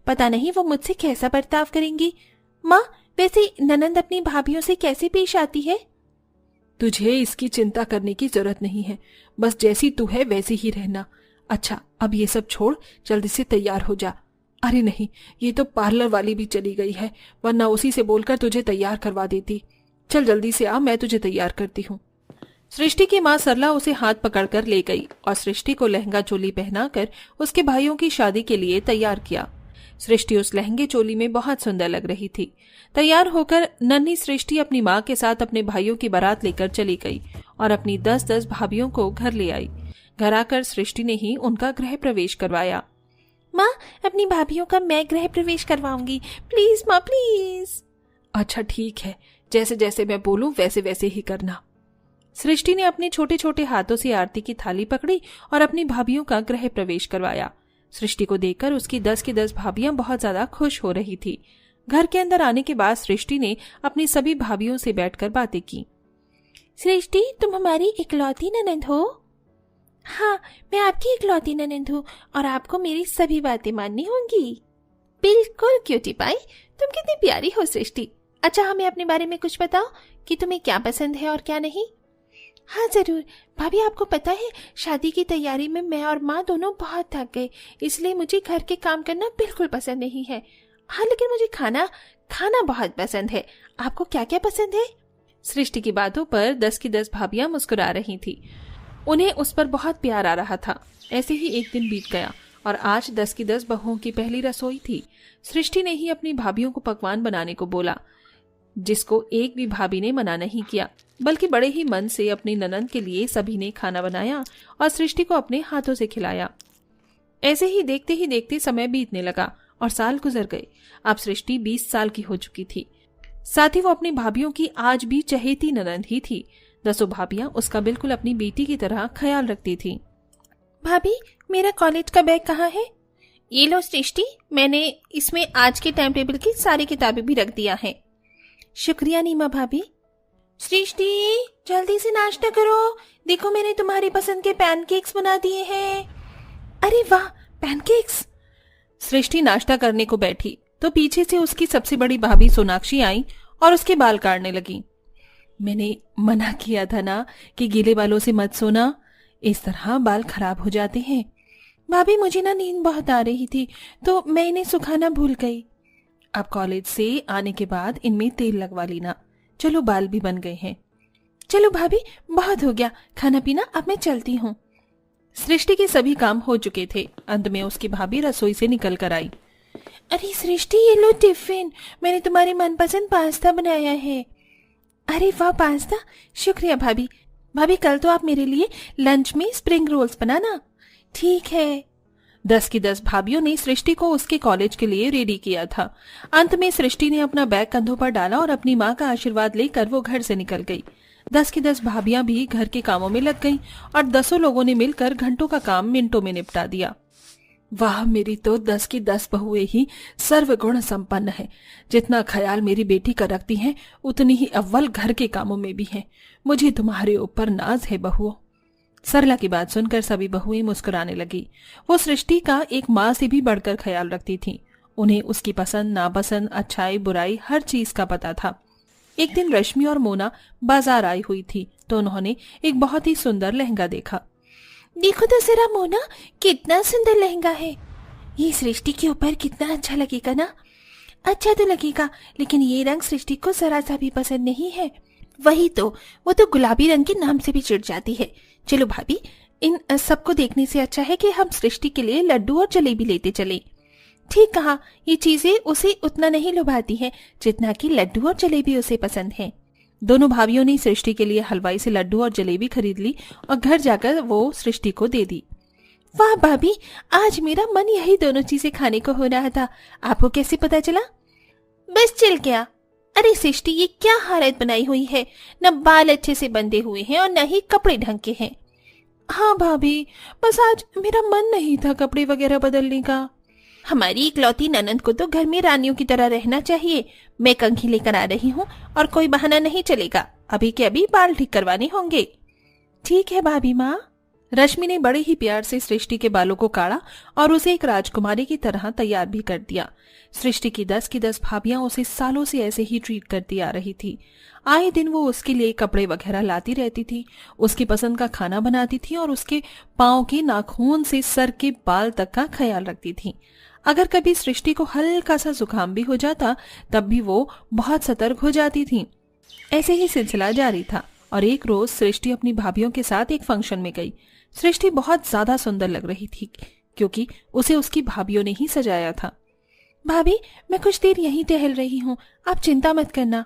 पता नहीं वो मुझसे कैसा बर्ताव करेंगी। माँ, वैसे ननंद अपनी भाभीयों से कैसे पेश आती है? तुझे इसकी चिंता करने की जरूरत नहीं है, बस जैसी तू है वैसी ही रहना। अच्छा, अब ये सब छोड़, जल्दी से तैयार हो जा। अरे नहीं, ये तो पार्लर वाली भी चली गई है, वरना उसी से बोलकर तुझे तैयार करवा देती। चल जल्दी से आ, मैं तुझे तैयार करती हूँ। सृष्टि की माँ सरला उसे हाथ पकड़कर ले गई और सृष्टि को लहंगा चोली पहनाकर उसके भाइयों की शादी के लिए तैयार किया। सृष्टि उस लहंगे चोली में बहुत सुंदर लग रही थी। तैयार होकर नन्ही सृष्टि अपनी माँ के साथ अपने भाइयों की बारात लेकर चली गई और अपनी 10-10 भाभियों को घर ले आई। घर आकर सृष्टि ने ही उनका गृह प्रवेश करवाया। माँ, अपनी भाभियों का मैं गृह प्रवेश करवाऊंगी, प्लीज माँ, प्लीज। अच्छा ठीक है, जैसे जैसे मैं बोलूं वैसे वैसे ही करना। सृष्टि ने अपने छोटे छोटे हाथों से आरती की थाली पकड़ी और अपनी भाभियों का गृह प्रवेश करवाया। सृष्टि को देखकर उसकी 10 की 10 भाभियां बहुत ज्यादा खुश हो रही थी। घर के अंदर आने के बाद सृष्टि ने अपनी सभी भाभियों से बैठकर बातें की। सृष्टि, तुम हमारी इकलौती ननंद हो? हाँ, मैं आपकी इकलौती ननंद हूँ और आपको मेरी सभी बातें माननी होंगी। बिल्कुल क्यूटी पाई, तुम कितनी प्यारी हो सृष्टि। अच्छा, हमें अपने बारे में कुछ बताओ कि तुम्हें क्या पसंद है और क्या नहीं। हाँ जरूर भाभी, आपको पता है शादी की तैयारी में मैं और माँ दोनों बहुत थक गए, इसलिए मुझे घर के काम करना बिल्कुल पसंद नहीं है। हाँ, लेकिन मुझे खाना बहुत पसंद है। आपको क्या क्या पसंद है? सृष्टि की बातों पर 10 की 10 भाभियां मुस्कुरा रही थी। उन्हें उस पर बहुत प्यार आ रहा था। ऐसे ही एक दिन बीत गया और आज 10 की 10 बहुओं की पहली रसोई थी। सृष्टि ने ही अपनी भाभियों को पकवान बनाने को बोला, जिसको एक भी भाभी ने मना नहीं किया, बल्कि बड़े ही मन से अपनी ननंद के लिए सभी ने खाना बनाया और सृष्टि को अपने हाथों से खिलाया। ऐसे ही देखते समय बीतने लगा और साल गुजर गए। अब सृष्टि 20 साल की हो चुकी थी। साथ ही वो अपनी भाभियों की आज भी चहेती ननंद ही थी। 10 भाभियां उसका बिल्कुल अपनी बेटी की तरह ख्याल रखती थी। भाभी, मेरा कॉलेज का बैग कहाँ है? ये लो सृष्टि, मैंने इसमें आज के टाइम टेबल की सारी किताबें भी रख दिया है। शुक्रिया नीमा भाभी। सृष्टि, जल्दी से नाश्ता करो, देखो मैंने तुम्हारी पसंद के पैनकेक्स बना दिए हैं। अरे वाह, पैनकेक्स। सृष्टि नाश्ता करने को बैठी तो पीछे से उसकी सबसे बड़ी भाभी सोनाक्षी आई और उसके बाल काटने लगी। मैंने मना किया था ना कि गीले बालों से मत सोना, इस तरह बाल खराब हो जाते हैं। भाभी, मुझे ना नींद बहुत आ रही थी तो मैं इन्हें सुखाना भूल गई। अब कॉलेज से आने के बाद इनमें तेल लगवा लेना। चलो, बाल भी बन गए हैं। चलो भाभी, बहुत हो गया खाना पीना, अब मैं चलती हूँ। सृष्टि के सभी काम हो चुके थे। अंत में उसकी भाभी रसोई से निकल कर आई। अरे सृष्टि, ये लो टिफिन, मैंने तुम्हारी मनपसंद पास्ता बनाया है। अरे वाह, पास्ता, शुक्रिया भाभी। भाभी, कल तो आप मेरे लिए लंच में स्प्रिंग रोल्स बनाना। ठीक है। 10 की 10 भाभियों ने सृष्टि को उसके कॉलेज के लिए रेडी किया था। अंत में सृष्टि ने अपना बैग कंधों पर डाला और अपनी माँ का आशीर्वाद लेकर वो घर से निकल गई। 10 की 10 भाभियां भी घर के कामों में लग गईं और 10 लोगों ने मिलकर घंटों का काम मिनटों में निपटा दिया। वाह, मेरी तो 10 की 10 बहुएं ही सर्वगुण संपन्न है। जितना ख्याल मेरी बेटी का रखती हैं, उतनी ही अव्वल घर के कामों में भी हैं। मुझे तुम्हारे ऊपर नाज है बहुओं। सरला की बात सुनकर सभी बहुएं मुस्कुराने लगी। वो सृष्टि का एक माँ से भी बढ़कर ख्याल रखती थीं। उन्हें उसकी पसंद नापसंद, अच्छाई बुराई हर चीज का पता था। एक दिन रश्मि और मोना बाजार आई हुई थी तो उन्होंने एक बहुत ही सुंदर लहंगा देखा। देखो तो जरा मोना, कितना सुंदर लहंगा है। ये सृष्टि के ऊपर कितना अच्छा लगेगा ना। अच्छा तो लगेगा, लेकिन ये रंग सृष्टि को जरा सा भी पसंद नहीं है। वही तो, वो तो गुलाबी रंग के नाम से भी चिढ़ जाती है। चलो भाभी, इन सबको देखने से अच्छा है कि हम सृष्टि के लिए लड्डू और जलेबी लेते चले। ठीक कहा, ये चीजें उसे उतना नहीं लुभाती हैं जितना कि लड्डू और जलेबी उसे पसंद है। दोनों भाभियों ने सृष्टि के लिए हलवाई से लड्डू और जलेबी खरीद ली और घर जाकर वो सृष्टि को दे दी। वाह भाभी, आज मेरा मन यही दोनों चीजें खाने को हो रहा था। आपको कैसे पता चला? बस चल गया। अरे सृष्टि, ये क्या हालत बनाई हुई है, न बाल अच्छे से बंधे हुए हैं और न ही कपड़े ढंग के हैं। हाँ भाभी, बस आज मेरा मन नहीं था कपड़े वगैरह बदलने का। हमारी इकलौती ननंद को तो घर में रानियों की तरह रहना चाहिए। मैं कंघी लेकर आ रही हूँ और कोई बहाना नहीं चलेगा। अभी के अभी बाल ठीक करवाने होंगे। ठीक है भाभी माँ। रश्मि ने बड़े ही प्यार से सृष्टि के बालों को काढ़ा और उसे एक राजकुमारी की तरह तैयार भी कर दिया। सृष्टि की 10 की 10 भाभियां उसे सालों से ऐसे ही ट्रीट करती आ रही थी। आए दिन वो उसके लिए कपड़े वगैरह लाती रहती थी, उसकी पसंद का खाना बनाती थी और उसके पांव के नाखून से सर के बाल तक का ख्याल रखती थी। अगर कभी सृष्टि को हल्का सा जुकाम भी हो जाता तब भी वो बहुत सतर्क हो जाती थी। ऐसे ही सिलसिला जारी था और एक रोज सृष्टि अपनी भाभियों के साथ एक फंक्शन में गई। सृष्टि बहुत ज्यादा सुंदर लग रही थी क्योंकि उसे उसकी भाभियों ने ही सजाया था। भाभी, मैं कुछ देर यहीं टहल रही हूँ, आप चिंता मत करना।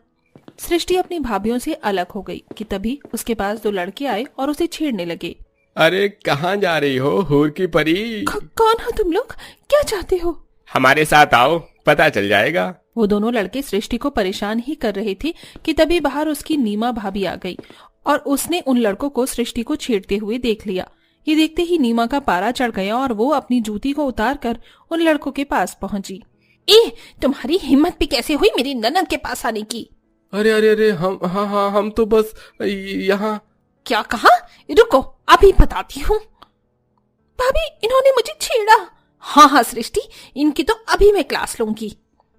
सृष्टि अपनी भाभियों से अलग हो गई कि तभी उसके पास 2 लड़के आए और उसे छेड़ने लगे। अरे कहाँ जा रही हो हूर की परी? कौन हो तुम लोग? क्या चाहते हो? हमारे साथ आओ, पता चल जाएगा। वो दोनों लड़के सृष्टि को परेशान ही कर रहे थे कि तभी बाहर उसकी नीमा भाभी आ गई और उसने उन लड़कों को सृष्टि को छेड़ते हुए देख लिया। ये देखते ही नीमा का पारा चढ़ गया और वो अपनी जूती को उतारकर उन लड़कों के पास पहुंची। तुम्हारी हिम्मत भी कैसे हुई मेरी ननद के पास आने की? अरे अरे अरे हम तो बस यहाँ। क्या कहा? रुको, अभी बताती हूँ। भाभी, इन्होंने मुझे छेड़ा। हाँ सृष्टि, इनकी तो अभी मैं क्लास लूंगी।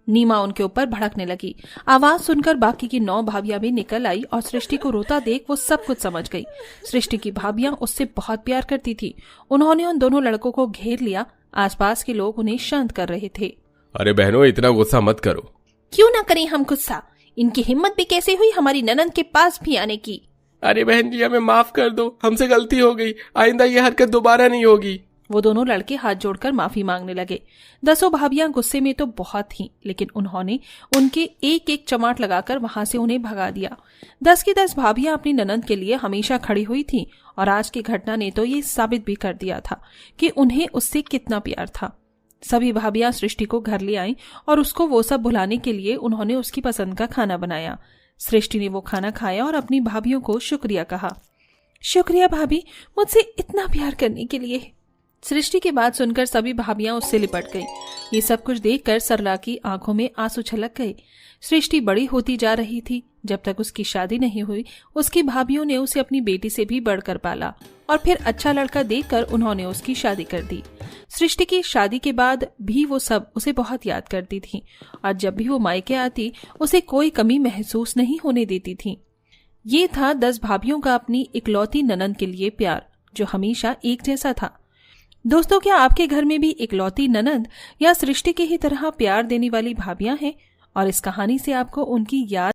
नीमा उनके ऊपर भड़कने लगी। आवाज सुनकर बाकी की 9 भाभियां भी निकल आई और सृष्टि को रोता देख वो सब कुछ समझ गई। सृष्टि की भाभियां उससे बहुत प्यार करती थी। उन्होंने उन दोनों लड़कों को घेर लिया। आसपास के लोग उन्हें शांत कर रहे थे। अरे बहनों, इतना गुस्सा मत करो। क्यों ना करें हम गुस्सा? इनकी हिम्मत भी कैसे हुई हमारी ननद के पास भी आने की? अरे बहन जी, हमें माफ कर दो, हमसे गलती हो गई, आइंदा ये हरकत दोबारा नहीं होगी। वो दोनों लड़के हाथ जोड़कर माफी मांगने लगे। 10 भाभियां गुस्से में तो बहुत थीं, लेकिन उन्होंने उनके एक एक चमाट लगाकर वहां से उन्हें भगा दिया। 10 की 10 भाभियां अपनी ननद के लिए हमेशा खड़ी हुई थीं और आज की घटना ने तो ये साबित भी कर दिया था कि उन्हें उससे कितना प्यार था। सभी भाभियां सृष्टि को घर ले आईं और उसको वो सब भुलाने के लिए उन्होंने उसकी पसंद का खाना बनाया। सृष्टि ने वो खाना खाया और अपनी भाभियों को शुक्रिया कहा। शुक्रिया भाभी, मुझसे इतना प्यार करने के लिए। सृष्टि की बात सुनकर सभी भाभियां उससे लिपट गई। ये सब कुछ देखकर सरला की आंखों में आंसू छलक गए। सृष्टि बड़ी होती जा रही थी। जब तक उसकी शादी नहीं हुई उसकी भाभियों ने उसे अपनी बेटी से भी बढ़कर पाला और फिर अच्छा लड़का देखकर उन्होंने उसकी शादी कर दी। सृष्टि की शादी के बाद भी वो सब उसे बहुत याद करती थी और जब भी वो मायके आती उसे कोई कमी महसूस नहीं होने देती थी। ये था 10 भाभियों का अपनी इकलौती ननद के लिए प्यार, जो हमेशा एक जैसा था। दोस्तों, क्या आपके घर में भी इकलौती ननद या सृष्टि की ही तरह प्यार देने वाली भाभियां हैं और इस कहानी से आपको उनकी याद